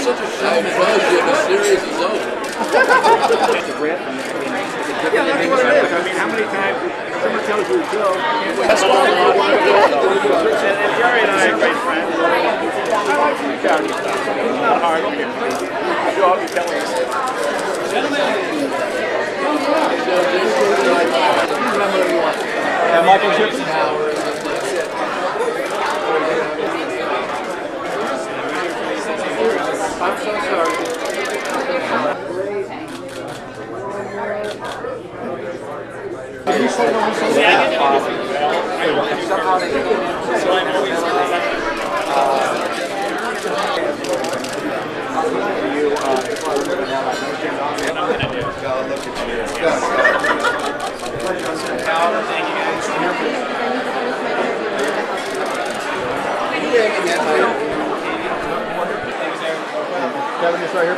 such a shame. The series is over. Yeah, that's what it is. I mean, how many times someone tells you to go? That's why and Jerry and I are great friends. I like to reach out and stuff. It's not hard. I'll be telling you. Michael Chips. I'm so sorry. Kevin, just right here.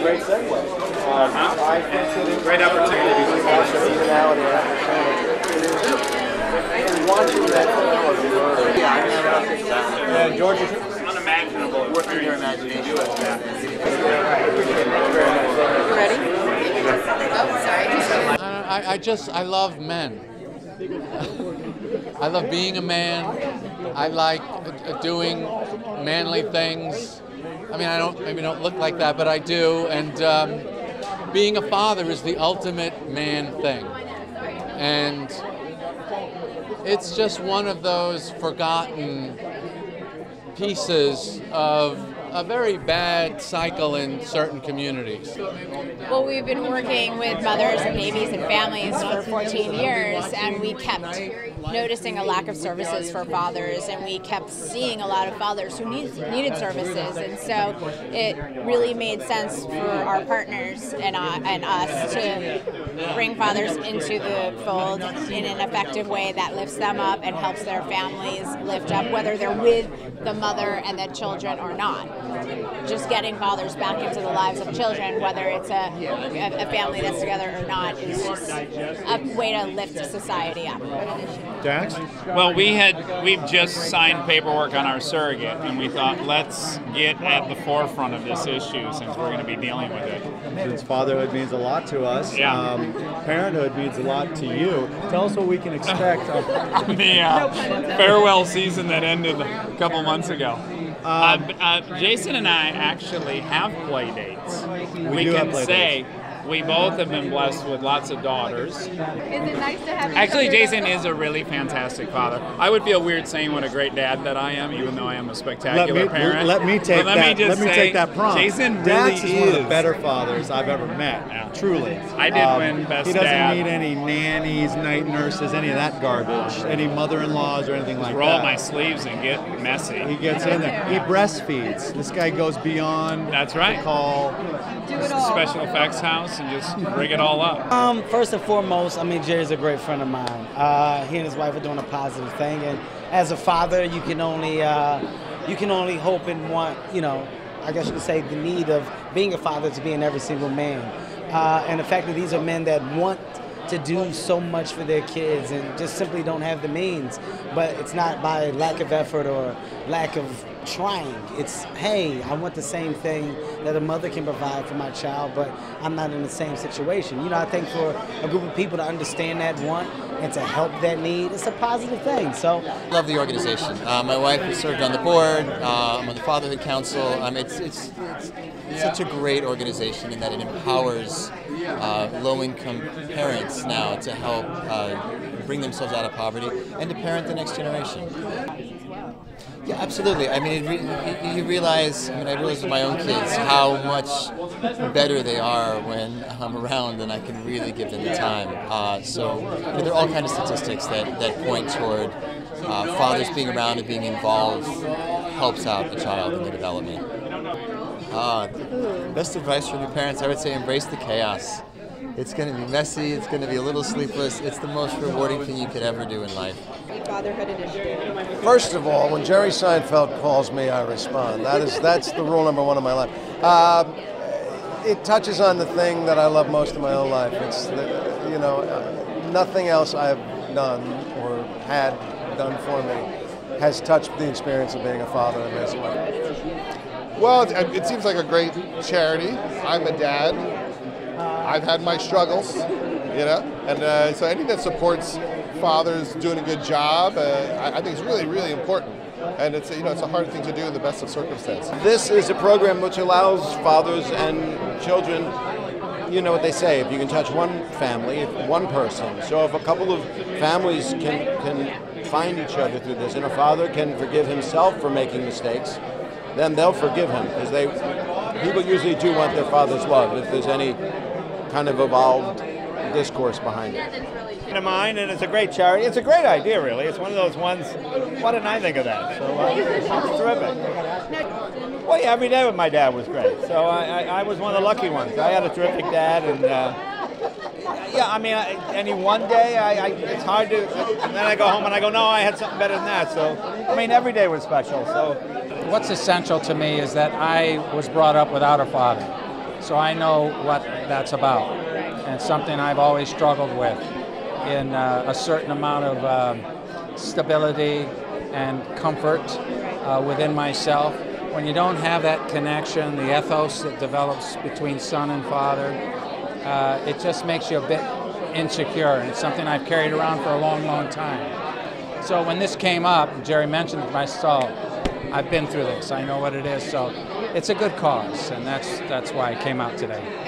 Great segue. Great opportunity. And George is unimaginable. Working your imagination. You ready? Oh, sorry. I love men. I love being a man. I like doing manly things. I mean, maybe don't look like that, but I do. And being a father is the ultimate man thing. And it's just one of those forgotten pieces of a very bad cycle in certain communities. Well, we've been working with mothers and babies and families for 14 years, and we kept noticing a lack of services for fathers, and we kept seeing a lot of fathers who needed services, and so it really made sense for our partners and us to bring fathers into the fold in an effective way that lifts them up and helps their families lift up, whether they're with the mother and the children or not. Just getting fathers back into the lives of children, whether it's a family that's together or not, is just a way to lift society up. Dax? Well, we've just signed paperwork on our surrogate, and we thought, let's get at the forefront of this issue since we're going to be dealing with it. Since fatherhood means a lot to us, yeah. Parenthood means a lot to you. Tell us what we can expect on the farewell season that ended a couple months ago. Jason and I actually have play dates. We can say we both have been blessed with lots of daughters. Is it nice to have? Actually, Jason is a really fantastic father. I would feel weird saying what a great dad that I am, even though I am a spectacular parent. Let me take that prompt. Jason really Dax is one of the better fathers I've ever met. Yeah. Truly. I did win best He doesn't dad. need any nannies, night nurses, any of that garbage, any mother-in-laws or anything like roll that. Roll my sleeves and get messy. He gets in there. He breastfeeds. This guy goes beyond. That's right. The call. Do it all. Special effects house and just rig it all up. First and foremost, I mean, Jerry's a great friend of mine. He and his wife are doing a positive thing, and as a father, you can only hope and want, I guess you could say the need of being a father to be in every single man. And the fact that these are men that want to do so much for their kids and just simply don't have the means, but it's not by lack of effort or lack of trying. It's, hey, I want the same thing that a mother can provide for my child, but I'm not in the same situation. I think for a group of people to understand that want and to help that need, it's a positive thing. So, love the organization. My wife has served on the board. I'm on the Fatherhood Council. It's such a great organization in that it empowers low-income parents now to help bring themselves out of poverty and to parent the next generation. Yeah, absolutely. I mean, you realize, I realize with my own kids how much better they are when I'm around and I can really give them the time. So there are all kinds of statistics that point toward fathers being around and being involved helps out a child in their development. Best advice for new parents, I would say embrace the chaos. It's going to be messy, it's going to be a little sleepless, it's the most rewarding thing you could ever do in life. Fatherhood initiative. First of all, when Jerry Seinfeld calls me, I respond. That's the rule number one of my life. it touches on the thing that I love most in my own life. It's nothing else I've done or had done for me has touched the experience of being a father in this way. Well, it seems like a great charity. I'm a dad. I've had my struggles, and so anything that supports fathers doing a good job, I think is really, really important. And it's a hard thing to do in the best of circumstances. This is a program which allows fathers and children, you know what they say, if you can touch one family, one person. So if a couple of families can find each other through this, and a father can forgive himself for making mistakes, then they'll forgive him, because people usually do want their father's love if there's any kind of evolved discourse behind it. Of mine, and it's a great charity. It's a great idea, really. It's one of those ones. Why didn't I think of that? So it's terrific. Well, yeah, every day with my dad was great. So I was one of the lucky ones. I had a terrific dad, and any one day, it's hard to. And then I go home and I go, no, I had something better than that. So every day was special. So what's essential to me is that I was brought up without a father, so I know what that's about, and it's something I've always struggled with. In a certain amount of stability and comfort within myself. When you don't have that connection, the ethos that develops between son and father, it just makes you a bit insecure, and it's something I've carried around for a long, long time. So when this came up, Jerry mentioned it myself, I've been through this, I know what it is, so it's a good cause, and that's why I came out today.